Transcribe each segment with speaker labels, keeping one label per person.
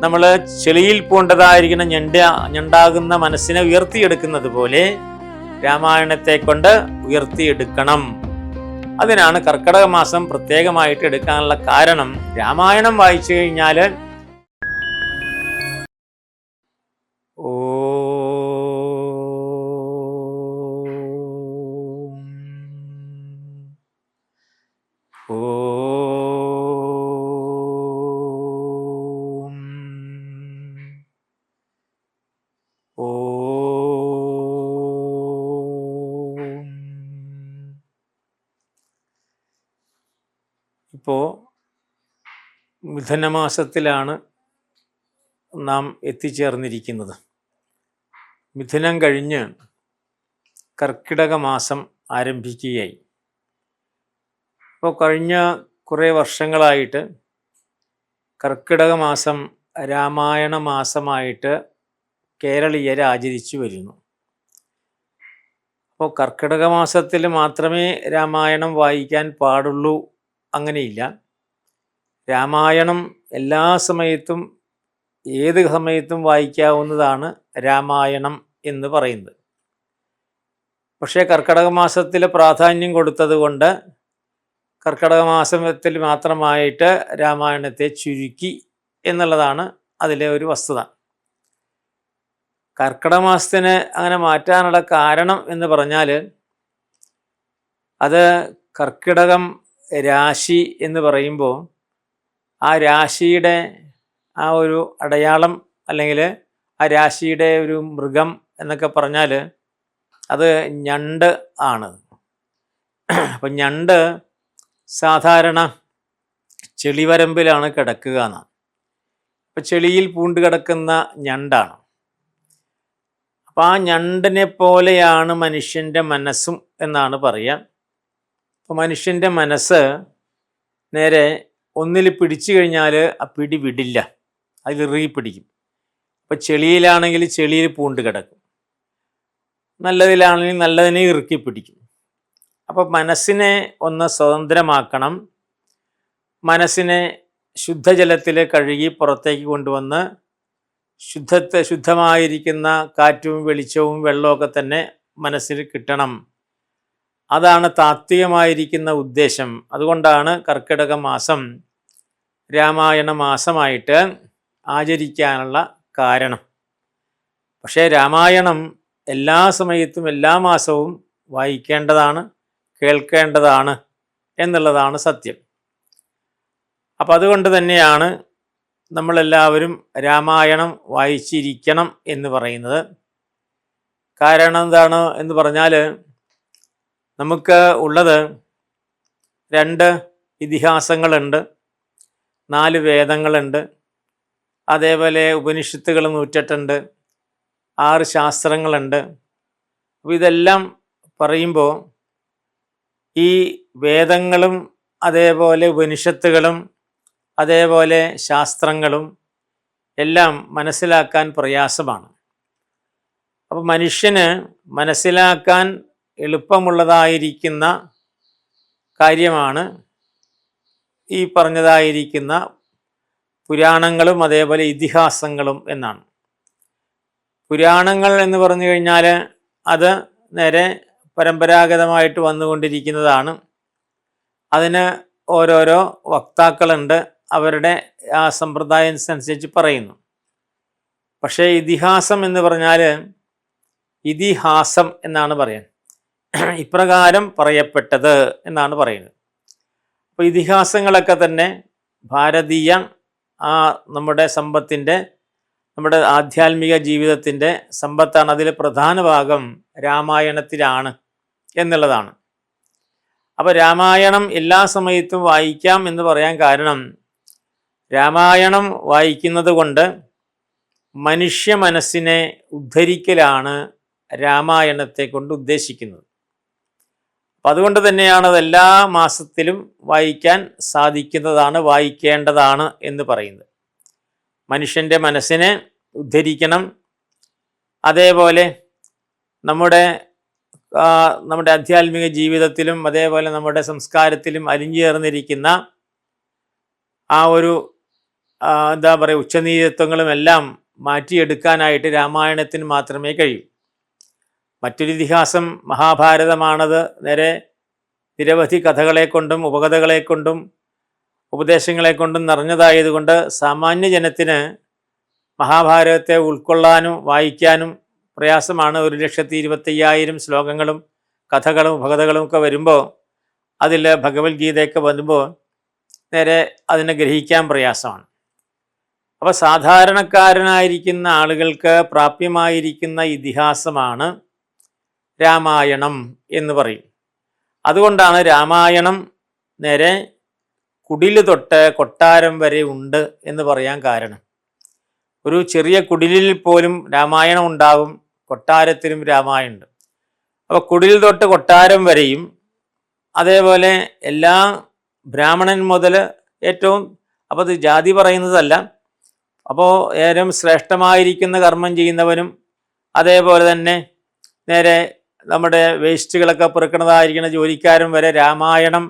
Speaker 1: നമ്മൾ ചെളിയിൽ പൂണ്ടതായിരിക്കുന്ന ഞണ്ടാകുന്ന മനസ്സിനെ ഉയർത്തിയെടുക്കുന്നത് പോലെ രാമായണത്തെ കൊണ്ട് ഉയർത്തിയെടുക്കണം. അതിനാണ് കർക്കിടക മാസം പ്രത്യേകമായിട്ട് എടുക്കാനുള്ള കാരണം. രാമായണം വായിച്ചു കഴിഞ്ഞാൽ ഇപ്പോൾ മിഥുനമാസത്തിലാണ് നാം എത്തിച്ചേർന്നിരിക്കുന്നത്. മിഥുനം കഴിഞ്ഞ് കർക്കിടക മാസം ആരംഭിക്കുകയായി. അപ്പോൾ കഴിഞ്ഞ കുറേ വർഷങ്ങളായിട്ട് കർക്കിടക മാസം രാമായണ മാസമായിട്ട് കേരളീയർ ആചരിച്ചു വരുന്നു. അപ്പോൾ കർക്കിടക മാസത്തിൽ മാത്രമേ രാമായണം വായിക്കാൻ പാടുള്ളൂ അങ്ങനെയില്ല. രാമായണം എല്ലാ സമയത്തും ഏത് സമയത്തും വായിക്കാവുന്നതാണ് രാമായണം എന്ന് പറയുന്നത്. പക്ഷേ കർക്കിടക മാസത്തിൽ പ്രാധാന്യം കൊടുത്തത് കൊണ്ട് കർക്കിടക മാസത്തിൽ മാത്രമായിട്ട് രാമായണത്തെ ചുരുക്കി എന്നുള്ളതാണ് അതിലെ ഒരു വസ്തുത. കർക്കിടക മാസത്തിന് അങ്ങനെ മാറ്റാനുള്ള കാരണം എന്ന് പറഞ്ഞാൽ അത് കർക്കിടകം രാശി എന്ന് പറയുമ്പോൾ ആ രാശിയുടെ ആ ഒരു അടയാളം അല്ലെങ്കിൽ ആ രാശിയുടെ ഒരു മൃഗം എന്നൊക്കെ പറഞ്ഞാൽ അത് ഞണ്ട് ആണ്. അപ്പം ഞണ്ട് സാധാരണ ചെളിവരമ്പിലാണ് കിടക്കുക എന്നാണ്. അപ്പം ചെളിയിൽ പൂണ്ട് കിടക്കുന്ന ഞണ്ടാണ്. അപ്പം ആ ഞണ്ടിനെ പോലെയാണ് മനുഷ്യൻ്റെ മനസ്സും എന്നാണ് പറയുക. അപ്പോൾ മനുഷ്യൻ്റെ മനസ്സ് നേരെ ഒന്നിൽ പിടിച്ചു കഴിഞ്ഞാൽ ആ പിടി വിടില്ല, അതിൽ ഇറുകി പിടിക്കും. അപ്പോൾ ചെളിയിലാണെങ്കിൽ ചെളിയിൽ പൂണ്ട് കിടക്കും, നല്ലതിലാണെങ്കിൽ നല്ലതിനെ ഇറുക്കി പിടിക്കും. അപ്പോൾ മനസ്സിനെ ഒന്ന് സ്വതന്ത്രമാക്കണം. മനസ്സിനെ ശുദ്ധജലത്തിൽ കഴുകി പുറത്തേക്ക് കൊണ്ടുവന്ന് ശുദ്ധമായിരിക്കുന്ന കാറ്റും വെളിച്ചവും വെള്ളമൊക്കെ തന്നെ മനസ്സിൽ കിട്ടണം. അതാണ് താത്വികമായിരിക്കുന്ന ഉദ്ദേശം. അതുകൊണ്ടാണ് കർക്കിടക മാസം രാമായണ മാസമായിട്ട് ആചരിക്കാനുള്ള കാരണം. പക്ഷേ രാമായണം എല്ലാ സമയത്തും എല്ലാ മാസവും വായിക്കേണ്ടതാണ്, കേൾക്കേണ്ടതാണ് എന്നുള്ളതാണ് സത്യം. അപ്പം അതുകൊണ്ട് തന്നെയാണ് നമ്മളെല്ലാവരും രാമായണം വായിച്ചിരിക്കണം എന്ന് പറയുന്നത്. കാരണം എന്താണ് എന്ന് പറഞ്ഞാൽ നമുക്ക് ഉള്ളത് 2 ഇതിഹാസങ്ങളുണ്ട്, 4 വേദങ്ങളുണ്ട്, അതേപോലെ ഉപനിഷത്തുകൾ 108, 6 ശാസ്ത്രങ്ങളുണ്ട്. അപ്പോൾ ഇതെല്ലാം പറയുമ്പോൾ ഈ വേദങ്ങളും അതേപോലെ ഉപനിഷത്തുകളും അതേപോലെ ശാസ്ത്രങ്ങളും എല്ലാം മനസ്സിലാക്കാൻ പ്രയാസമാണ്. അപ്പോൾ മനുഷ്യന് മനസ്സിലാക്കാൻ എളുപ്പമുള്ളതായിരിക്കുന്ന കാര്യമാണ് ഈ പറഞ്ഞതായിരിക്കുന്ന പുരാണങ്ങളും അതേപോലെ ഇതിഹാസങ്ങളും എന്നാണ്. പുരാണങ്ങൾ എന്ന് പറഞ്ഞു കഴിഞ്ഞാൽ അത് നേരെ പരമ്പരാഗതമായിട്ട് വന്നുകൊണ്ടിരിക്കുന്നതാണ്. അതിന് ഓരോരോ വക്താക്കളുണ്ട്, അവരുടെ ആ സമ്പ്രദായം അനുസരിച്ച് പറയുന്നു. പക്ഷേ ഇതിഹാസം എന്ന് പറഞ്ഞാൽ ഇതിഹാസം എന്നാണ് പറയുന്നത്, ഇപ്രകാരം പറയപ്പെട്ടത് എന്നാണ് പറയുന്നത്. അപ്പോൾ ഇതിഹാസങ്ങളൊക്കെ തന്നെ ഭാരതീയ നമ്മുടെ സമ്പത്തിൻ്റെ, നമ്മുടെ ആധ്യാത്മിക ജീവിതത്തിൻ്റെ സമ്പത്താണ്. അതിൽ പ്രധാന ഭാഗം രാമായണത്തിലാണ് എന്നുള്ളതാണ്. അപ്പോൾ രാമായണം എല്ലാ സമയത്തും വായിക്കാം എന്ന് പറയാൻ കാരണം, രാമായണം വായിക്കുന്നത് കൊണ്ട് മനുഷ്യ മനസ്സിനെ ഉദ്ധരിക്കലാണ് രാമായണത്തെ കൊണ്ട് ഉദ്ദേശിക്കുന്നത്. അപ്പം അതുകൊണ്ട് തന്നെയാണ് അത് എല്ലാ മാസത്തിലും വായിക്കാൻ സാധിക്കുന്നതാണ്, വായിക്കേണ്ടതാണ് എന്ന് പറയുന്നത്. മനുഷ്യൻ്റെ മനസ്സിനെ ഉദ്ധരിക്കണം. അതേപോലെ നമ്മുടെ ആധ്യാത്മിക ജീവിതത്തിലും അതേപോലെ നമ്മുടെ സംസ്കാരത്തിലും അലിഞ്ഞു ചേർന്നിരിക്കുന്ന ആ ഒരു എന്താ പറയുക, ഉച്ചനീചത്വങ്ങളും എല്ലാം മാറ്റിയെടുക്കാനായിട്ട് രാമായണത്തിന് മാത്രമേ കഴിയൂ. മറ്റൊരു ഇതിഹാസം മഹാഭാരതമാണത്. നേരെ നിരവധി കഥകളെ കൊണ്ടും ഉപകഥകളെ കൊണ്ടും ഉപദേശങ്ങളെ കൊണ്ടും നിറഞ്ഞതായതുകൊണ്ട് സാമാന്യ ജനത്തിന് മഹാഭാരതത്തെ ഉൾക്കൊള്ളാനും വായിക്കാനും പ്രയാസമാണ്. 1,25,000 ശ്ലോകങ്ങളും കഥകളും ഉപകഥകളും ഒക്കെ വരുമ്പോൾ, അതിൽ ഭഗവത്ഗീതയൊക്കെ വരുമ്പോൾ നേരെ അതിനെ ഗ്രഹിക്കാൻ പ്രയാസമാണ്. അപ്പോൾ സാധാരണക്കാരനായിരിക്കുന്ന ആളുകൾക്ക് പ്രാപ്യമായിരിക്കുന്ന ഇതിഹാസമാണ് രാമായണം എന്ന് പറയും. അതുകൊണ്ടാണ് രാമായണം നേരെ കുടില് തൊട്ട് കൊട്ടാരം വരെ ഉണ്ട് എന്ന് പറയാൻ കാരണം. ഒരു ചെറിയ കുടിലിൽ പോലും രാമായണം ഉണ്ടാകും, കൊട്ടാരത്തിലും രാമായണമുണ്ട്. അപ്പോൾ കുടിൽ തൊട്ട് കൊട്ടാരം വരെയും, അതേപോലെ എല്ലാ ബ്രാഹ്മണൻ മുതൽ ഏറ്റവും, അപ്പോൾ അത് ജാതി പറയുന്നതല്ല, അപ്പോൾ ഏറ്റവും ശ്രേഷ്ഠമായിരിക്കുന്ന കർമ്മം ചെയ്യുന്നവനും, അതേപോലെ തന്നെ നേരെ നമ്മുടെ വേസ്റ്റുകളൊക്കെ പെറുക്കുന്നതായിരിക്കുന്ന ജോലിക്കാരൻ വരെ രാമായണം,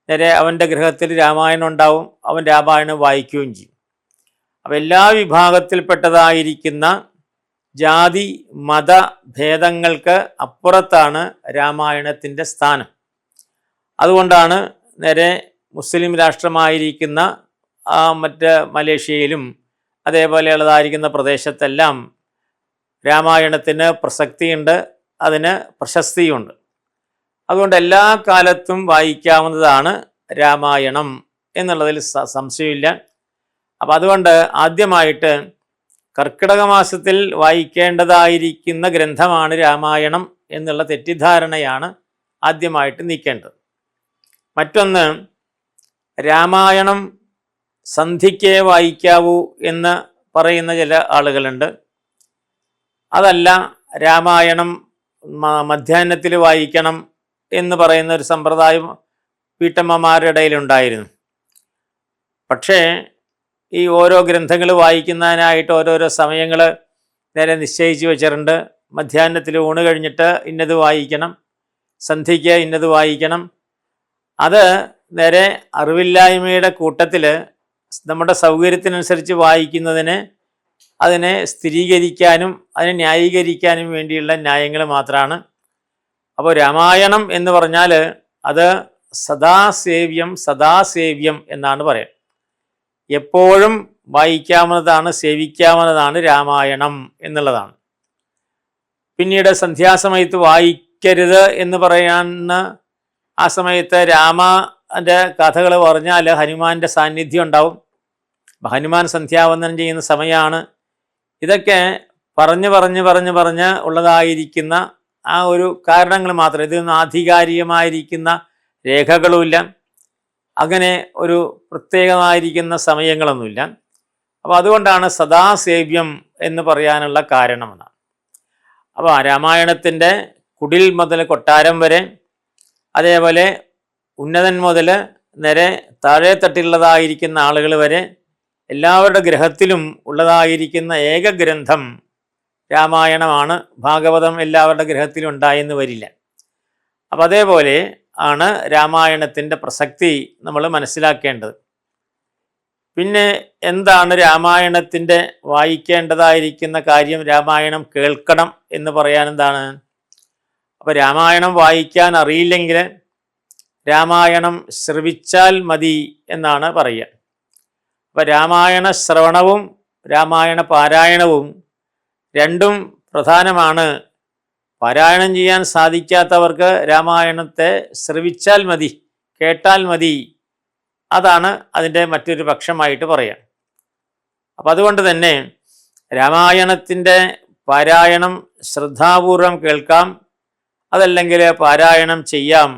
Speaker 1: നേരെ അവൻ്റെ ഗൃഹത്തിൽ രാമായണം ഉണ്ടാവും, അവൻ രാമായണം വായിക്കുകയും ചെയ്യും. അപ്പം എല്ലാ വിഭാഗത്തിൽപ്പെട്ടതായിരിക്കുന്ന ജാതി മത ഭേദങ്ങൾക്ക് അപ്പുറത്താണ് രാമായണത്തിൻ്റെ സ്ഥാനം. അതുകൊണ്ടാണ് നേരെ മുസ്ലിം രാഷ്ട്രമായിരിക്കുന്ന മറ്റ് മലേഷ്യയിലും അതേപോലെയുള്ളതായിരിക്കുന്ന പ്രദേശത്തെല്ലാം രാമായണത്തിന് പ്രസക്തിയുണ്ട്, അതിന് പ്രശസ്തിയുണ്ട്. അതുകൊണ്ട് എല്ലാ കാലത്തും വായിക്കാവുന്നതാണ് രാമായണം എന്നുള്ളതിൽ സംശയമില്ല. അപ്പം അതുകൊണ്ട് ആദ്യമായിട്ട് കർക്കിടക മാസത്തിൽ വായിക്കേണ്ടതായിരിക്കുന്ന ഗ്രന്ഥമാണ് രാമായണം എന്നുള്ള തെറ്റിദ്ധാരണയാണ് ആദ്യമായിട്ട് നീക്കേണ്ടത്. മറ്റൊന്ന്, രാമായണം സന്ധ്യയ്ക്കേ വായിക്കാവൂ എന്ന് പറയുന്ന ചില ആളുകളുണ്ട്. അതല്ല, രാമായണം മധ്യാഹ്നത്തിൽ വായിക്കണം എന്ന് പറയുന്ന ഒരു സമ്പ്രദായം വീട്ടമ്മമാരുടെ ഇടയിലുണ്ടായിരുന്നു. പക്ഷേ ഈ ഓരോ ഗ്രന്ഥങ്ങൾ വായിക്കുന്നതിനായിട്ട് ഓരോരോ സമയങ്ങൾ നേരെ നിശ്ചയിച്ച് വെച്ചിട്ടുണ്ട്. മധ്യാഹ്നത്തിൽ ഊണ് കഴിഞ്ഞിട്ട് ഇന്നത് വായിക്കണം, സന്ധ്യയ്ക്ക് ഇന്നത് വായിക്കണം. അത് നേരെ അറിവില്ലായ്മയുടെ കൂട്ടത്തിൽ നമ്മുടെ സൗകര്യത്തിനനുസരിച്ച് വായിക്കുന്നതിന്, അതിനെ സ്ഥിരീകരിക്കാനും അതിനെ ന്യായീകരിക്കാനും വേണ്ടിയുള്ള ന്യായങ്ങൾ മാത്രമാണ്. അപ്പോൾ രാമായണം എന്ന് പറഞ്ഞാൽ അത് സദാസേവ്യം സദാസേവ്യം എന്നാണ് പറയുക. എപ്പോഴും വായിക്കാവുന്നതാണ്, സേവിക്കാവുന്നതാണ് രാമായണം എന്നുള്ളതാണ്. പിന്നീട് സന്ധ്യാസമയത്ത് വായിക്കരുത് എന്ന് പറയാൻ, ആ സമയത്ത് രാമൻ്റെ കഥകൾ പറഞ്ഞാൽ ഹനുമാൻ്റെ സാന്നിധ്യം ഉണ്ടാവും. ഹനുമാൻ സന്ധ്യാവന്ദനം ചെയ്യുന്ന സമയമാണ്. ഇതൊക്കെ പറഞ്ഞ് ഉള്ളതായിരിക്കുന്ന ആ ഒരു കാരണങ്ങൾ മാത്രം. ഇതൊന്നും ആധികാരികമായിരിക്കുന്ന രേഖകളുമില്ല, അങ്ങനെ ഒരു പ്രത്യേകമായിരിക്കുന്ന സമയങ്ങളൊന്നുമില്ല. അപ്പോൾ അതുകൊണ്ടാണ് സദാസേവ്യം എന്ന് പറയാനുള്ള കാരണമെന്നാണ്. അപ്പോൾ രാമായണത്തിൻ്റെ കുടിൽ മുതൽ കൊട്ടാരം വരെ, അതേപോലെ ഉന്നതൻ മുതൽ നേരെ താഴെ തട്ടിലുള്ളതായിരിക്കുന്ന ആളുകൾ വരെ എല്ലാവരുടെ ഗ്രഹത്തിലും ഉള്ളതായിരിക്കുന്ന ഏക ഗ്രന്ഥം രാമായണമാണ്. ഭാഗവതം എല്ലാവരുടെ ഗ്രഹത്തിലും ഉണ്ടായെന്ന് വരില്ല. അപ്പം അതേപോലെ ആണ് രാമായണത്തിൻ്റെ പ്രസക്തി നമ്മൾ മനസ്സിലാക്കേണ്ടത്. പിന്നെ എന്താണ് രാമായണത്തിൻ്റെ വായിക്കേണ്ടതായിരിക്കുന്ന കാര്യം? രാമായണം കേൾക്കണം എന്ന് പറയാൻ എന്താണ്? അപ്പോൾ രാമായണം വായിക്കാൻ അറിയില്ലെങ്കിൽ രാമായണം ശ്രവിച്ചാൽ മതി എന്നാണ് പറയുക. അപ്പോൾ രാമായണ ശ്രവണവും രാമായണ പാരായണവും രണ്ടും പ്രധാനമാണ്. പാരായണം ചെയ്യാൻ സാധിക്കാത്തവർക്ക് രാമായണത്തെ ശ്രവിച്ചാൽ മതി, കേട്ടാൽ മതി. അതാണ് അതിൻ്റെ മറ്റൊരു പക്ഷമായിട്ട് പറയാം. അപ്പം അതുകൊണ്ട് തന്നെ രാമായണത്തിൻ്റെ പാരായണം ശ്രദ്ധാപൂർവം കേൾക്കാം, അതല്ലെങ്കിൽ പാരായണം ചെയ്യാം.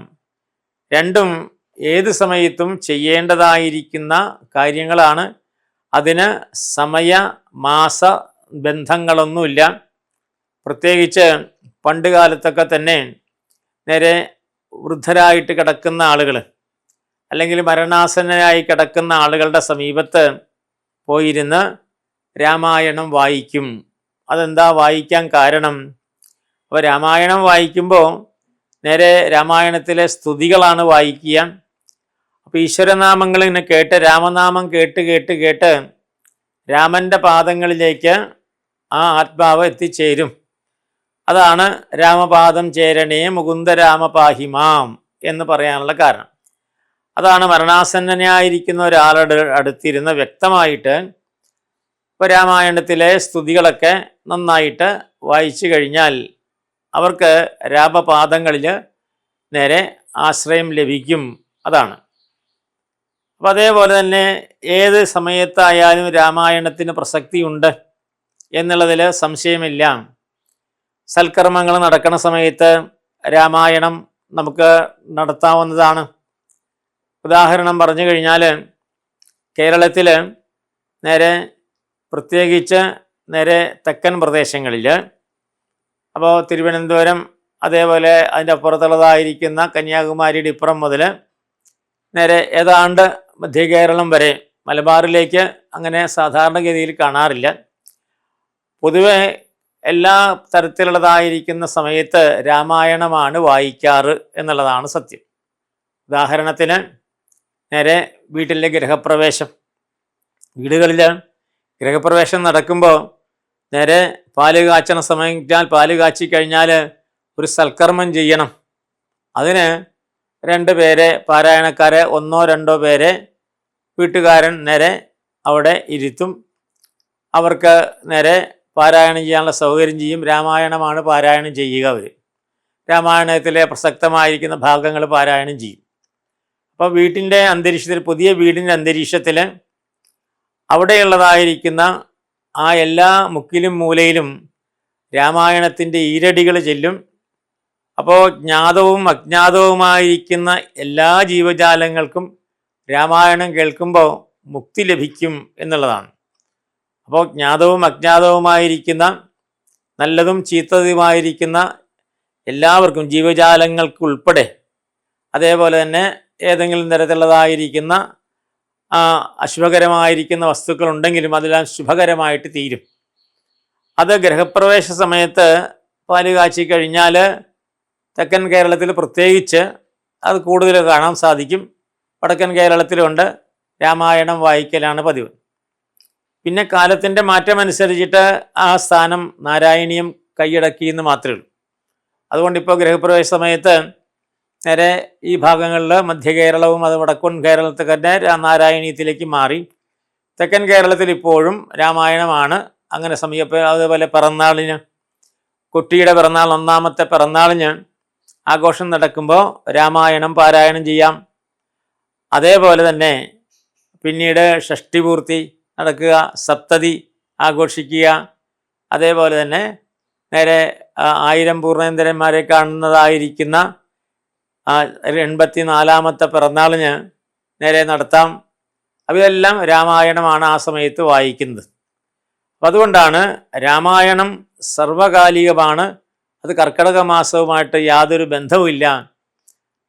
Speaker 1: രണ്ടും ഏത് സമയത്തും ചെയ്യേണ്ടതായിരിക്കുന്ന കാര്യങ്ങളാണ്. അതിന് സമയ മാസ ബന്ധങ്ങളൊന്നുമില്ല. പ്രത്യേകിച്ച് പണ്ട് കാലത്തൊക്കെ തന്നെ നേരെ വൃദ്ധരായിട്ട് കിടക്കുന്ന ആളുകൾ, അല്ലെങ്കിൽ മരണാസന്നരായി കിടക്കുന്ന ആളുകളുടെ സമീപത്ത് പോയിരുന്ന് രാമായണം വായിക്കും. അതെന്താ വായിക്കാൻ കാരണം? അപ്പോൾ രാമായണം വായിക്കുമ്പോൾ നേരെ രാമായണത്തിലെ സ്തുതികളാണ് വായിക്കുക. അപ്പോൾ ഈശ്വരനാമങ്ങൾ ഇങ്ങനെ കേട്ട്, രാമനാമം കേട്ട് കേട്ട് കേട്ട് രാമൻ്റെ പാദങ്ങളിലേക്ക് ആ ആത്മാവ് എത്തിച്ചേരും. അതാണ് രാമപാദം ചേരണേ മുകുന്ദ രാമപാഹിമാം എന്ന് പറയാനുള്ള കാരണം. അതാണ് മരണാസന്നനായിരിക്കുന്ന ഒരാളുടെ അടുത്തിരുന്ന് വ്യക്തമായിട്ട് ഇപ്പോൾ രാമായണത്തിലെ സ്തുതികളൊക്കെ നന്നായിട്ട് വായിച്ചു കഴിഞ്ഞാൽ അവർക്ക് രാമപാദങ്ങളിൽ നേരെ ആശ്രയം ലഭിക്കും. അതാണ്. അപ്പം അതേപോലെ തന്നെ ഏത് സമയത്തായാലും രാമായണത്തിന് പ്രസക്തിയുണ്ട് എന്നുള്ളതിൽ സംശയമില്ല. സൽക്കർമ്മങ്ങൾ നടക്കുന്ന സമയത്ത് രാമായണം നമുക്ക് നടത്താവുന്നതാണ്. ഉദാഹരണം പറഞ്ഞു കഴിഞ്ഞാൽ കേരളത്തിൽ നേരെ പ്രത്യേകിച്ച് നേരെ തെക്കൻ പ്രദേശങ്ങളിൽ, അപ്പോൾ തിരുവനന്തപുരം, അതേപോലെ അതിൻ്റെ അപ്പുറത്തുള്ളതായിരിക്കുന്ന കന്യാകുമാരിയുടെ ഇപ്പുറം മുതൽ നേരെ ഏതാണ്ട് മധ്യ കേരളം വരെ, മലബാറിലേക്ക് അങ്ങനെ സാധാരണഗതിയിൽ കാണാറില്ല. പൊതുവെ എല്ലാ തരത്തിലുള്ളതായിരിക്കുന്ന സമയത്ത് രാമായണമാണ് വായിക്കാറ് എന്നുള്ളതാണ് സത്യം. ഉദാഹരണത്തിന് നേരെ വീട്ടിലെ ഗൃഹപ്രവേശം, വീടുകളിൽ ഗൃഹപ്രവേശം നടക്കുമ്പോൾ നേരെ പാല് കാച്ചണ സമയത്താൽ പാല് കാച്ചി കഴിഞ്ഞാൽ ഒരു സൽക്കർമ്മം ചെയ്യണം. അതിന് 2 പേരെ, പാരായണക്കാരെ 1-2 പേരെ വീട്ടുകാരൻ നേരെ അവിടെ ഇരുത്തും. അവർക്ക് നേരെ പാരായണം ചെയ്യാനുള്ള സൗകര്യം ചെയ്യും. രാമായണമാണ് പാരായണം ചെയ്യുക. അവർ രാമായണത്തിലെ പ്രസക്തമായിരിക്കുന്ന ഭാഗങ്ങൾ പാരായണം ചെയ്യും. അപ്പോൾ വീട്ടിൻ്റെ അന്തരീക്ഷത്തിൽ, പുതിയ വീടിൻ്റെ അന്തരീക്ഷത്തിൽ അവിടെയുള്ളതായിരിക്കുന്ന ആ എല്ലാ മുക്കിലും മൂലയിലും രാമായണത്തിൻ്റെ ഈരടികൾ ചെല്ലും. അപ്പോൾ ജ്ഞാതവും അജ്ഞാതവുമായിരിക്കുന്ന എല്ലാ ജീവജാലങ്ങൾക്കും രാമായണം കേൾക്കുമ്പോൾ മുക്തി ലഭിക്കും എന്നുള്ളതാണ്. അപ്പോൾ ജ്ഞാതവും അജ്ഞാതവുമായിരിക്കുന്ന നല്ലതും ചീത്തതുമായിരിക്കുന്ന എല്ലാവർക്കും, ജീവജാലങ്ങൾക്കുൾപ്പെടെ, അതേപോലെ തന്നെ ഏതെങ്കിലും തരത്തിലുള്ളതായിരിക്കുന്ന അശുഭകരമായിരിക്കുന്ന വസ്തുക്കളുണ്ടെങ്കിലും അതെല്ലാം ശുഭകരമായിട്ട് തീരും. അത് ഗൃഹപ്രവേശ സമയത്ത് പാല് കാച്ചി കഴിഞ്ഞാൽ തെക്കൻ കേരളത്തിൽ പ്രത്യേകിച്ച് അത് കൂടുതൽ കാണാൻ സാധിക്കും. വടക്കൻ കേരളത്തിലുണ്ട് രാമായണം വായിക്കലാണ് പതിവ്. പിന്നെ കാലത്തിൻ്റെ മാറ്റമനുസരിച്ചിട്ട് ആ സ്ഥാനം നാരായണീയം കൈയടക്കി എന്ന് മാത്രമേ ഉള്ളൂ. അതുകൊണ്ട് ഇപ്പോൾ ഗൃഹപ്രവേശ സമയത്ത് നേരെ ഈ ഭാഗങ്ങളിൽ മധ്യ കേരളവും അത് വടക്കൻ കേരളത്തിൽ തന്നെ നാരായണീയത്തിലേക്ക് മാറി. തെക്കൻ കേരളത്തിൽ ഇപ്പോഴും രാമായണമാണ്. അങ്ങനെ അതേപോലെ പിറന്നാളിന്, കുട്ടിയുടെ പിറന്നാൾ, 1ാമത്തെ പിറന്നാളിന് ആഘോഷം നടക്കുമ്പോൾ രാമായണം പാരായണം ചെയ്യാം. അതേപോലെ തന്നെ പിന്നീട് ഷഷ്ടിപൂർത്തി നടക്കുക, സപ്തതി ആഘോഷിക്കുക. അതേപോലെ തന്നെ നേരെ 1000 പൂർണ്ണേന്ദ്രന്മാരെ കാണുന്നതായിരിക്കുന്ന 84ാമത്തെ പിറന്നാളിന് നേരെ നടത്താം. അവയെല്ലാം രാമായണമാണ് ആ സമയത്ത് വായിക്കുന്നത്. അപ്പം അതുകൊണ്ടാണ് രാമായണം സർവകാലികമാണ്. അത് കർക്കിടക മാസവുമായിട്ട് യാതൊരു ബന്ധവുമില്ല.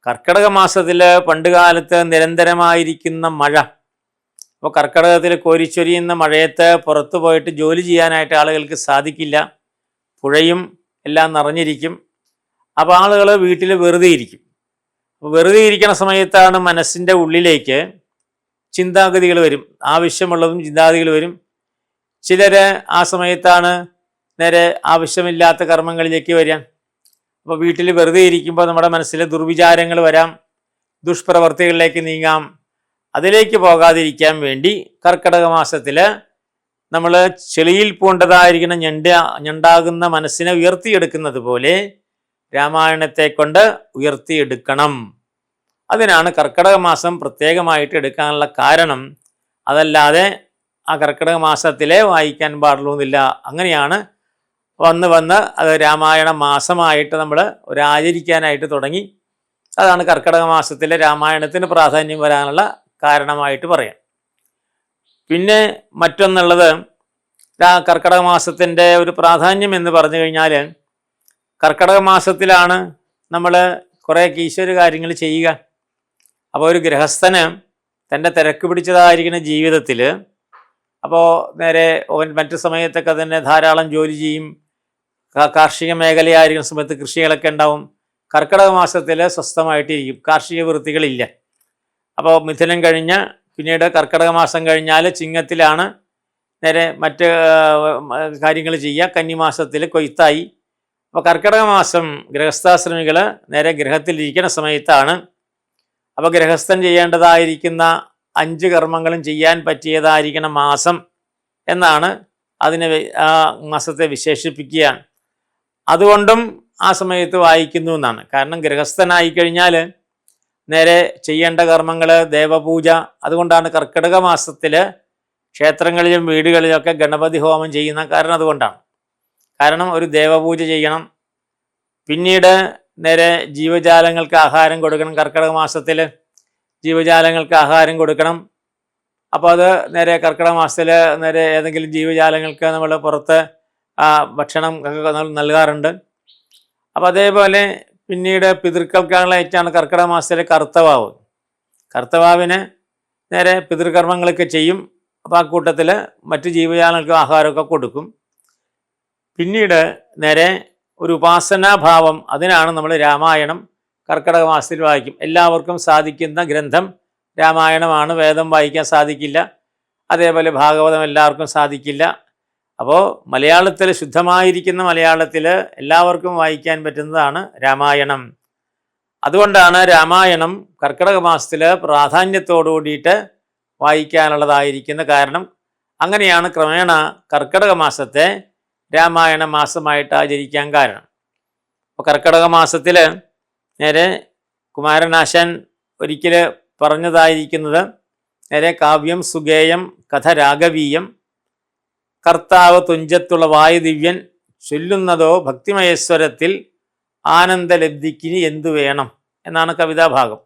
Speaker 1: കർക്കിടക മാസത്തിൽ പണ്ട് കാലത്ത് നിരന്തരമായിരിക്കുന്ന മഴ, അപ്പോൾ കർക്കിടകത്തിൽ കോരിച്ചൊരിയുന്ന മഴയത്ത് പുറത്തു പോയിട്ട് ജോലി ചെയ്യാനായിട്ട് ആളുകൾക്ക് സാധിക്കില്ല. പുഴയും എല്ലാം നിറഞ്ഞിരിക്കും. അപ്പോൾ ആളുകൾ വീട്ടിൽ വെറുതെ ഇരിക്കും. വെറുതെ ഇരിക്കുന്ന സമയത്താണ് മനസ്സിൻ്റെ ഉള്ളിലേക്ക് ചിന്താഗതികൾ വരും, ആവശ്യമുള്ളതും ചിന്താഗതികൾ വരും. ചിലർ ആ സമയത്താണ് നേരെ ആവശ്യമില്ലാത്ത കർമ്മങ്ങളിലേക്ക് വരിക. അപ്പോൾ വീട്ടിൽ വെറുതെ ഇരിക്കുമ്പോൾ നമ്മുടെ മനസ്സിൽ ദുർവിചാരങ്ങൾ വരാം, ദുഷ്പ്രവർത്തികളിലേക്ക് നീങ്ങാം. അതിലേക്ക് പോകാതിരിക്കാൻ വേണ്ടി കർക്കിടക മാസത്തിൽ നമ്മൾ ചെളിയിൽ പൂണ്ടതായിരിക്കുന്ന ഞണ്ടാകുന്ന മനസ്സിനെ ഉയർത്തിയെടുക്കുന്നത് പോലെ രാമായണത്തെ കൊണ്ട് ഉയർത്തിയെടുക്കണം. അതിനാണ് കർക്കിടക മാസം പ്രത്യേകമായിട്ട് എടുക്കാനുള്ള കാരണം. അതല്ലാതെ ആ കർക്കിടക മാസത്തിലെ വായിക്കാൻ പാടുള്ളൂന്നില്ല. അങ്ങനെയാണ് വന്ന് അത് രാമായണ മാസമായിട്ട് നമ്മൾ ആചരിക്കാനായിട്ട് തുടങ്ങി. അതാണ് കർക്കിടക മാസത്തിലെ രാമായണത്തിന് പ്രാധാന്യം വരാനുള്ള കാരണമായിട്ട് പറയാം. പിന്നെ മറ്റൊന്നുള്ളത്, കർക്കിടക മാസത്തിൻ്റെ ഒരു പ്രാധാന്യം എന്ന് പറഞ്ഞു കഴിഞ്ഞാൽ, കർക്കിടക മാസത്തിലാണ് നമ്മൾ കുറേ ഈശ്വര കാര്യങ്ങൾ ചെയ്യുക. അപ്പോൾ ഒരു ഗൃഹസ്ഥന് തൻ്റെ തിരക്ക് പിടിച്ചതായിരിക്കുന്ന ജീവിതത്തിൽ, അപ്പോൾ നേരെ മറ്റു സമയത്തൊക്കെ തന്നെ ധാരാളം ജോലി ചെയ്യും. കാർഷിക മേഖലയായിരിക്കുന്ന സമയത്ത് കൃഷികളൊക്കെ ഉണ്ടാവും. കർക്കിടക മാസത്തിൽ സ്വസ്ഥമായിട്ടിരിക്കും, കാർഷിക വൃത്തികളില്ല. അപ്പോൾ മിഥുനം കഴിഞ്ഞ് പിന്നീട് കർക്കിടക മാസം കഴിഞ്ഞാൽ ചിങ്ങത്തിലാണ് നേരെ മറ്റ് കാര്യങ്ങൾ ചെയ്യുക. കന്നിമാസത്തിൽ കൊയ്ത്തായി. അപ്പോൾ കർക്കിടക മാസം ഗൃഹസ്ഥാശ്രമികൾ നേരെ ഗൃഹത്തിലിരിക്കുന്ന സമയത്താണ്. അപ്പോൾ ഗൃഹസ്ഥൻ ചെയ്യേണ്ടതായിരിക്കുന്ന 5 കർമ്മങ്ങളും ചെയ്യാൻ പറ്റിയതായിരിക്കുന്ന മാസം എന്നാണ് അതിനെ ആ മാസത്തെ വിശേഷിപ്പിക്കുകയാണ്. അതുകൊണ്ടും ആ സമയത്ത് വായിക്കുന്നു എന്നാണ്. കാരണം ഗൃഹസ്ഥനായി കഴിഞ്ഞാൽ നേരെ ചെയ്യേണ്ട കർമ്മങ്ങൾ ദേവപൂജ. അതുകൊണ്ടാണ് കർക്കിടക മാസത്തിൽ ക്ഷേത്രങ്ങളിലും വീടുകളിലൊക്കെ ഗണപതി ഹോമം ചെയ്യുന്ന കാരണം അതുകൊണ്ടാണ്. കാരണം ഒരു ദേവപൂജ ചെയ്യണം. പിന്നീട് നേരെ ജീവജാലങ്ങൾക്ക് ആഹാരം കൊടുക്കണം. കർക്കിടക മാസത്തിൽ ജീവജാലങ്ങൾക്ക് ആഹാരം കൊടുക്കണം. അപ്പോൾ അത് നേരെ കർക്കിടക മാസത്തിൽ നേരെ ഏതെങ്കിലും ജീവജാലങ്ങൾക്ക് നമ്മൾ പുറത്ത് ഭക്ഷണം നൽകാറുണ്ട്. അപ്പോൾ അതേപോലെ പിന്നീട് പിതൃക്കൾക്കായിട്ടാണ് കർക്കിടക മാസത്തിലെ കർത്തവാവ്. കർത്തവാവിന് നേരെ പിതൃകർമ്മങ്ങളൊക്കെ ചെയ്യും. അപ്പോൾ ആ കൂട്ടത്തിൽ മറ്റ് ജീവജാലങ്ങൾക്ക് ആഹാരമൊക്കെ കൊടുക്കും. പിന്നീട് നേരെ ഒരു ഉപാസനാഭാവം, അതിനാണ് നമ്മൾ രാമായണം കർക്കിടക മാസത്തിൽ വായിക്കും. എല്ലാവർക്കും സാധിക്കുന്ന ഗ്രന്ഥം രാമായണമാണ്. വേദം വായിക്കാൻ സാധിക്കില്ല. അതേപോലെ ഭാഗവതം എല്ലാവർക്കും സാധിക്കില്ല. അപ്പോൾ മലയാളത്തിൽ, ശുദ്ധമായിരിക്കുന്ന മലയാളത്തിൽ എല്ലാവർക്കും വായിക്കാൻ പറ്റുന്നതാണ് രാമായണം. അതുകൊണ്ടാണ് രാമായണം കർക്കിടക മാസത്തിൽ പ്രാധാന്യത്തോടു കൂടിയിട്ട് വായിക്കാനുള്ളതായിരിക്കുന്ന കാരണം. അങ്ങനെയാണ് ക്രമേണ കർക്കിടക മാസത്തെ രാമായണ മാസമായിട്ട് ആചരിക്കാൻ കാരണം. അപ്പോൾ കർക്കിടക മാസത്തിൽ നേരെ കുമാരനാശാൻ ഒരിക്കൽ പറഞ്ഞതായിരിക്കുന്നത് നേരെ കാവ്യം സുഗേയം കഥ രാഘവീയം കർത്താവ് തുഞ്ചത്തുള്ള വായുദിവ്യൻ ചൊല്ലുന്നതോ ഭക്തിമയസ്വരത്തിൽ ആനന്ദലബ്ധിക്കിനി എന്തു വേണം എന്നാണ് കവിതാഭാഗം.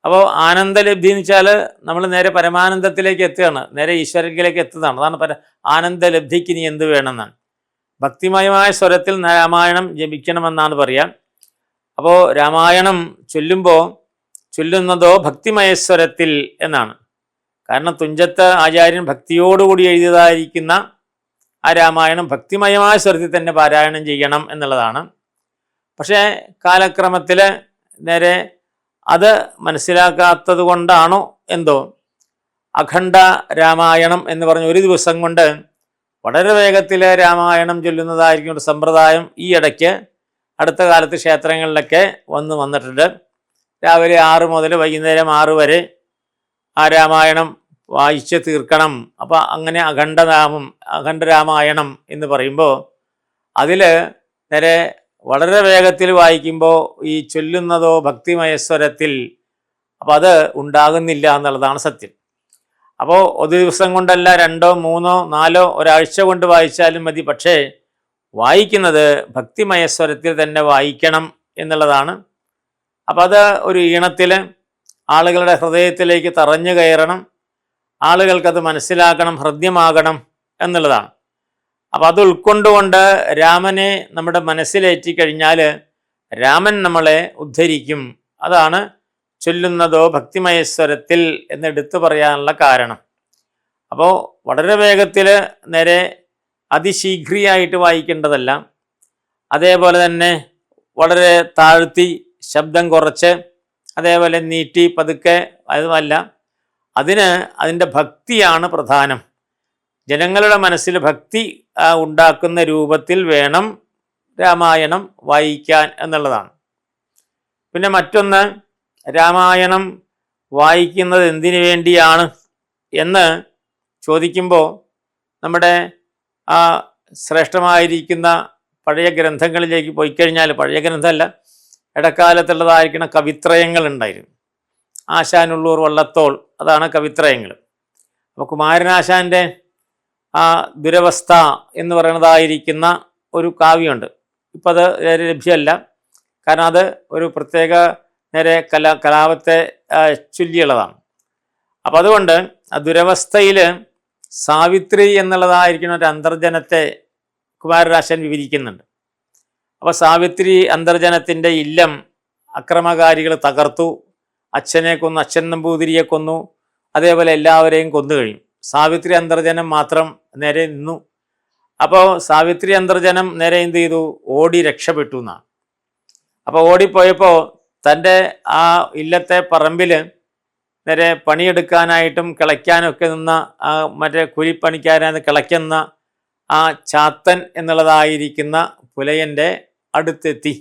Speaker 1: അപ്പോൾ ആനന്ദലബ്ധി എന്ന് വെച്ചാൽ നമ്മൾ നേരെ പരമാനന്ദത്തിലേക്ക് എത്തുകയാണ്, നേരെ ഈശ്വരത്തിലേക്ക് എത്തുന്നതാണ്. അതാണ് ആനന്ദലബ്ധിക്കിനി എന്തു വേണമെന്നാണ്. ഭക്തിമയമായ സ്വരത്തിൽ രാമായണം ജപിക്കണമെന്നാണ് പറയാം. അപ്പോൾ രാമായണം ചൊല്ലുന്നതോ ഭക്തിമയസ്വരത്തിൽ എന്നാണ്. കാരണം തുഞ്ചത്ത് ആചാര്യൻ ഭക്തിയോടുകൂടി എഴുതിയതായിരിക്കുന്ന ആ രാമായണം ഭക്തിമയമായ സ്വരത്തിൽ തന്നെ പാരായണം ചെയ്യണം എന്നുള്ളതാണ്. പക്ഷേ കാലക്രമത്തിൽ നേരെ അത് മനസ്സിലാക്കാത്തത് കൊണ്ടാണോ എന്തോ അഖണ്ഡ രാമായണം എന്ന് പറഞ്ഞ് ഒരു ദിവസം കൊണ്ട് വളരെ വേഗത്തിൽ രാമായണം ചൊല്ലുന്നതായിരിക്കും ഒരു സമ്പ്രദായം ഈ ഇടയ്ക്ക് അടുത്ത കാലത്ത് ക്ഷേത്രങ്ങളിലൊക്കെ വന്നിട്ടുണ്ട്. രാവിലെ 6 മുതൽ വൈകുന്നേരം 6 വരെ ആ രാമായണം വായിച്ച് തീർക്കണം. അപ്പോൾ അങ്ങനെ അഖണ്ഡ രാമായണം എന്ന് പറയുമ്പോൾ അതിൽ നേരെ വളരെ വേഗത്തിൽ വായിക്കുമ്പോൾ ഈ ചൊല്ലുന്നതോ ഭക്തിമയസ്വരത്തിൽ അപ്പോൾ അത് ഉണ്ടാകുന്നില്ല എന്നുള്ളതാണ് സത്യം. അപ്പോൾ ഒരു ദിവസം കൊണ്ടല്ല, 2, 3, 4 ഒരാഴ്ച കൊണ്ട് വായിച്ചാലും മതി. പക്ഷേ വായിക്കുന്നത് ഭക്തിമയസ്വരത്തിൽ തന്നെ വായിക്കണം എന്നുള്ളതാണ്. അപ്പം അത് ഒരു ഈണത്തിൽ ആളുകളുടെ ഹൃദയത്തിലേക്ക് തറഞ്ഞു കയറണം, ആളുകൾക്കത് മനസ്സിലാക്കണം, ഹൃദ്യമാകണം എന്നുള്ളതാണ്. അപ്പം അത് ഉൾക്കൊണ്ടുകൊണ്ട് രാമനെ നമ്മുടെ മനസ്സിലേറ്റി കഴിഞ്ഞാൽ രാമൻ നമ്മളെ ഉദ്ധരിക്കും. അതാണ് ചൊല്ലുന്നതോ ഭക്തിമയസ്വരത്തിൽ എന്നെടുത്തു പറയാനുള്ള കാരണം. അപ്പോൾ വളരെ വേഗത്തിൽ നേരെ അതിശീഘ്രിയായിട്ട് വായിക്കേണ്ടതല്ല, അതേപോലെ തന്നെ വളരെ താഴ്ത്തി ശബ്ദം കുറച്ച് അതേപോലെ നീട്ടി പതുക്കെ അതുമല്ല. അതിൻ്റെ ഭക്തിയാണ് പ്രധാനം. ജനങ്ങളുടെ മനസ്സിൽ ഭക്തി ഉണ്ടാക്കുന്ന രൂപത്തിൽ വേണം രാമായണം വായിക്കാൻ എന്നുള്ളതാണ്. പിന്നെ മറ്റൊന്ന്, രാമായണം വായിക്കുന്നത് എന്തിനു വേണ്ടിയാണ് എന്ന് ചോദിക്കുമ്പോൾ നമ്മുടെ ആ ശ്രേഷ്ഠമായിരിക്കുന്ന പഴയ ഗ്രന്ഥങ്ങളിലേക്ക് പോയി കഴിഞ്ഞാൽ, പഴയ ഗ്രന്ഥമല്ല, ഇടക്കാലത്തുള്ളതായിരിക്കുന്ന കവിത്രയങ്ങൾ ഉണ്ടായിരുന്നു. ആശാനുള്ളൂർ വള്ളത്തോൾ, അതാണ് കവിത്രയങ്ങൾ. അപ്പോൾ കുമാരനാശാൻ്റെ ആ ദുരവസ്ഥ എന്ന് പറയുന്നതായിരിക്കുന്ന ഒരു കാവ്യമുണ്ട്. ഇപ്പം അത് ലഭ്യമല്ല, കാരണം അത് ഒരു പ്രത്യേക നേരെ കലാപത്തെ ചൊല്ലിയുള്ളതാണ്. അപ്പം അതുകൊണ്ട് ആ ദുരവസ്ഥയിൽ സാവിത്രി എന്നുള്ളതായിരിക്കുന്ന ഒരു അന്തർജനത്തെ കുമാരനാശാൻ വിവരിക്കുന്നുണ്ട്. അപ്പോൾ സാവിത്രി അന്തർജനത്തിൻ്റെ ഇല്ലം അക്രമകാരികൾ തകർത്തു, അച്ഛനെ കൊന്നു, അച്ഛൻ നമ്പൂതിരിയെ കൊന്നു, അതേപോലെ എല്ലാവരെയും കൊന്നു കഴിയും. സാവിത്രി അന്തർജനം മാത്രം നേരെ നിന്നു. അപ്പോൾ സാവിത്രി അന്തർജനം നേരെ എന്ത് ചെയ്തു? ഓടി രക്ഷപ്പെട്ടു എന്നാണ്. അപ്പോൾ ഓടിപ്പോയപ്പോൾ തൻ്റെ ആ ഇല്ലത്തെ പറമ്പിൽ നേരെ പണിയെടുക്കാനായിട്ടും കിളയ്ക്കാനും ഒക്കെ നിന്ന മറ്റേ കൂലിപ്പണിക്കാരനെ കിളയ്ക്കുന്ന ആ ചാത്തൻ എന്നുള്ളതായിരിക്കുന്ന പുലയൻ്റെ അടുത്തെത്തി.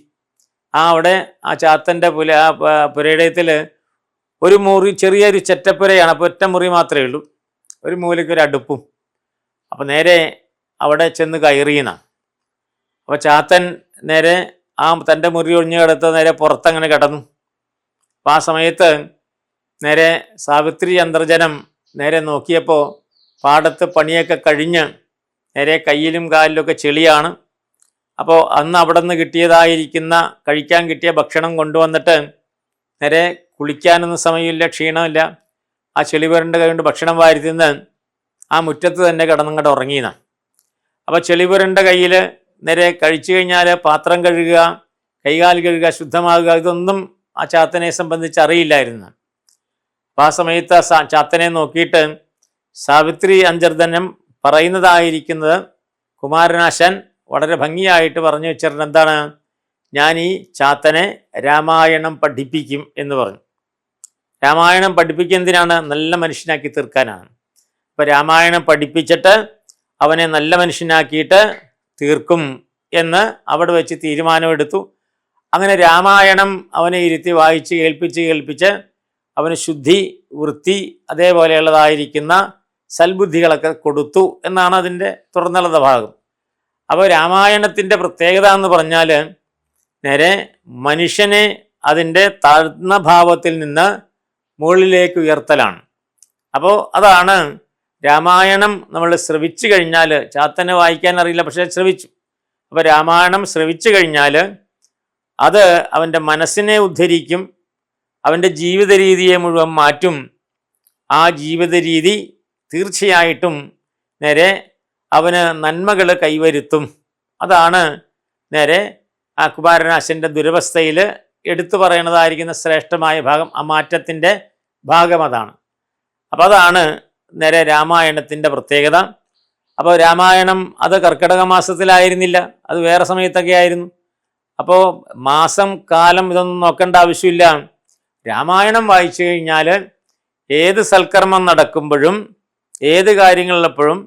Speaker 1: അവിടെ ആ ചാത്തൻ്റെ പുരയിടത്തിൽ ഒരു മുറി, ചെറിയൊരു ചെറ്റപ്പുരയാണ്. അപ്പോൾ ഒറ്റ മുറി മാത്രമേ ഉള്ളൂ, ഒരു മൂലയ്ക്കൊരു അടുപ്പും. അപ്പോൾ നേരെ അവിടെ ചെന്ന് കയറിയെന്ന. അപ്പോൾ ചാത്തൻ നേരെ ആ തൻ്റെ മുറി ഒഴിഞ്ഞ് കിടത്ത് നേരെ പുറത്തങ്ങനെ കിടന്നു. അപ്പം ആ സമയത്ത് നേരെ സാവിത്രി അന്തർജനം നേരെ നോക്കിയപ്പോൾ പാടത്ത് പണിയൊക്കെ കഴിഞ്ഞ് നേരെ കയ്യിലും കാലിലൊക്കെ ചെളിയാണ്. അപ്പോൾ അന്ന് അവിടെ നിന്ന് കിട്ടിയതായിരിക്കുന്ന കഴിക്കാൻ കിട്ടിയ ഭക്ഷണം കൊണ്ടുവന്നിട്ട് നേരെ കുളിക്കാനൊന്നും സമയമില്ല, ക്ഷീണമില്ല. ആ ചെളിപുരൻ്റെ കൈ കൊണ്ട് ഭക്ഷണം വാരി തിന്ന് ആ മുറ്റത്ത് തന്നെ കിടന്നങ്ങോട്ട് ഉറങ്ങിയെന്നാണ്. അപ്പോൾ ചെളിപുരൻ്റെ കയ്യിൽ നേരെ കഴിച്ചു കഴിഞ്ഞാൽ പാത്രം കഴുകുക, കൈകാൽ കഴുകുക, ശുദ്ധമാകുക, ഇതൊന്നും ആ ചാത്തനെ സംബന്ധിച്ച് അറിയില്ലായിരുന്നു. അപ്പം ആ സമയത്ത് ആ ചാത്തനെ നോക്കിയിട്ട് സാവിത്രി അന്തർജനം പറയുന്നതായിരിക്കുന്നത് കുമാരനാശാൻ വളരെ ഭംഗിയായിട്ട് പറഞ്ഞു വെച്ചിട്ടുണ്ട്. എന്താണ്? ഞാൻ ഈ ചാത്തനെ രാമായണം പഠിപ്പിക്കും എന്ന് പറഞ്ഞു. രാമായണം പഠിപ്പിക്കുന്നതിനാണ്? നല്ല മനുഷ്യനാക്കി തീർക്കാനാണ്. അപ്പോൾ രാമായണം പഠിപ്പിച്ചിട്ട് അവനെ നല്ല മനുഷ്യനാക്കിയിട്ട് തീർക്കും എന്ന് അവിടെ വെച്ച് തീരുമാനമെടുത്തു. അങ്ങനെ രാമായണം അവനെ ഇരുത്തി വായിച്ച് കേൾപ്പിച്ച് അവന് ശുദ്ധി, വൃത്തി, അതേപോലെയുള്ളതായിരിക്കുന്ന സൽബുദ്ധികളൊക്കെ കൊടുത്തു എന്നാണ് അതിൻ്റെ തുടർന്നുള്ള ഭാഗം. അപ്പോൾ രാമായണത്തിൻ്റെ പ്രത്യേകത എന്ന് പറഞ്ഞാൽ നേരെ മനുഷ്യനെ അതിൻ്റെ താഴ്ന്ന ഭാവത്തിൽ നിന്ന് മുകളിലേക്ക് ഉയർത്തലാണ്. അപ്പോൾ അതാണ് രാമായണം നമ്മൾ ശ്രവിച്ചു കഴിഞ്ഞാൽ, ചാത്തനെ വായിക്കാൻ അറിയില്ല പക്ഷേ ശ്രവിച്ചു. അപ്പോൾ രാമായണം ശ്രവിച്ചു കഴിഞ്ഞാൽ അത് അവൻ്റെ മനസ്സിനെ ഉദ്ധരിക്കും, അവൻ്റെ ജീവിത രീതിയെ മുഴുവൻ മാറ്റും. ആ ജീവിത രീതി തീർച്ചയായിട്ടും നേരെ അവന് നന്മകൾ കൈവരുത്തും. അതാണ് നേരെ ആ കുമാരനാശൻ്റെ ദുരവസ്ഥയിൽ എടുത്തു പറയണതായിരിക്കുന്ന ശ്രേഷ്ഠമായ ഭാഗം. ആ മാറ്റത്തിൻ്റെ ഭാഗം അതാണ്. അപ്പോൾ അതാണ് നേരെ രാമായണത്തിൻ്റെ പ്രത്യേകത. അപ്പോൾ രാമായണം അത് കർക്കിടക മാസത്തിലായിരുന്നില്ല, അത് വേറെ സമയത്തൊക്കെ ആയിരുന്നു. അപ്പോൾ മാസം കാലം ഇതൊന്നും നോക്കേണ്ട ആവശ്യമില്ല. രാമായണം വായിച്ചു കഴിഞ്ഞാൽ ഏത് സൽക്കർമ്മം നടക്കുമ്പോഴും ഏത് കാര്യങ്ങളുള്ളപ്പോഴും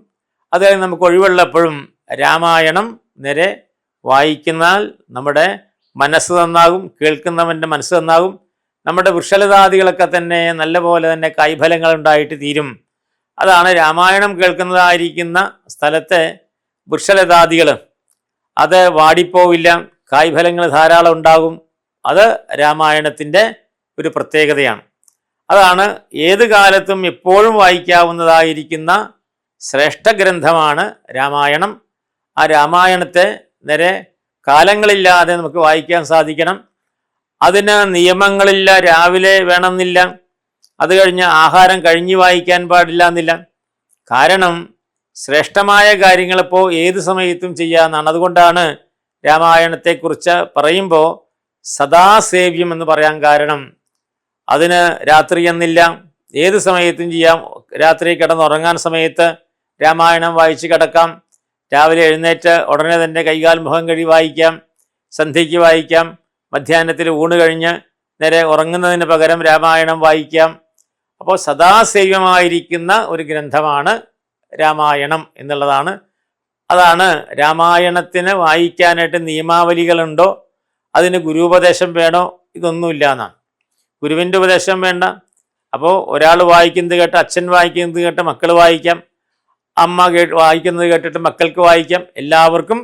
Speaker 1: അതായത് നമുക്ക് ഒഴിവുള്ളപ്പോഴും രാമായണം നേരെ വായിക്കുന്നാൽ നമ്മുടെ മനസ്സ് നന്നാകും, കേൾക്കുന്നവൻ്റെ മനസ്സ് നന്നാകും. നമ്മുടെ വൃക്ഷലതാദികളൊക്കെ തന്നെ നല്ല പോലെ തന്നെ കൈഫലങ്ങൾ ഉണ്ടായിട്ട് തീരും. അതാണ് രാമായണം കേൾക്കുന്നതായിരിക്കുന്ന സ്ഥലത്തെ വൃക്ഷലതാദികൾ, അത് വാടിപ്പോവില്ല, കായ്ഫലങ്ങൾ ധാരാളം ഉണ്ടാകും. അത് രാമായണത്തിൻ്റെ ഒരു പ്രത്യേകതയാണ്. അതാണ് ഏത് കാലത്തും എപ്പോഴും വായിക്കാവുന്നതായിരിക്കുന്ന ശ്രേഷ്ഠ ഗ്രന്ഥമാണ് രാമായണം. ആ രാമായണത്തെ നേരെ കാലങ്ങളില്ലാതെ നമുക്ക് വായിക്കാൻ സാധിക്കണം. അതിന് നിയമങ്ങളില്ല, രാവിലെ വേണമെന്നില്ല, അത് കഴിഞ്ഞ് ആഹാരം കഴിഞ്ഞ് വായിക്കാൻ പാടില്ല എന്നില്ല. കാരണം ശ്രേഷ്ഠമായ കാര്യങ്ങളിപ്പോൾ ഏത് സമയത്തും ചെയ്യാമെന്നാണ്. അതുകൊണ്ടാണ് രാമായണത്തെക്കുറിച്ച് പറയുമ്പോൾ സദാസേവ്യം എന്ന് പറയാൻ കാരണം അതിന് രാത്രി എന്നില്ല, ഏത് സമയത്തും ചെയ്യാം. രാത്രി കിടന്നുറങ്ങാൻ സമയത്ത് രാമായണം വായിച്ച് കിടക്കാം, രാവിലെ എഴുന്നേറ്റ് ഉടനെ തന്നെ കൈകാൽ മുഖം കഴുകി വായിക്കാം, സന്ധ്യയ്ക്ക് വായിക്കാം, മധ്യാഹ്നത്തിൽ ഊണ് കഴിഞ്ഞ് നേരെ ഉറങ്ങുന്നതിന് പകരം രാമായണം വായിക്കാം. അപ്പോൾ സദാസേവ്യമായിരിക്കുന്ന ഒരു ഗ്രന്ഥമാണ് രാമായണം എന്നുള്ളതാണ്. അതാണ് രാമായണത്തിന് വായിക്കാനായിട്ട് നിയമാവലികളുണ്ടോ, അതിന് ഗുരുപദേശം വേണോ, ഇതൊന്നുമില്ല എന്നാണ്. ഗുരുവിൻ്റെ ഉപദേശം വേണ്ട. അപ്പോൾ ഒരാൾ വായിക്കുന്നത് കേട്ട്, അച്ഛൻ വായിക്കുന്നത് കേട്ട് മക്കൾ വായിക്കാം, അമ്മ വായിക്കുന്നത് കേട്ടിട്ട് മക്കൾക്ക് വായിക്കാം, എല്ലാവർക്കും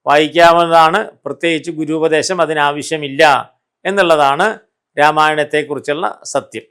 Speaker 1: വായിക്കാവുന്നതാണ്. പ്രത്യേകിച്ച് ഗുരുപദേശം അതിനാവശ്യമില്ല എന്നുള്ളതാണ് രാമായണത്തെക്കുറിച്ചുള്ള സത്യം.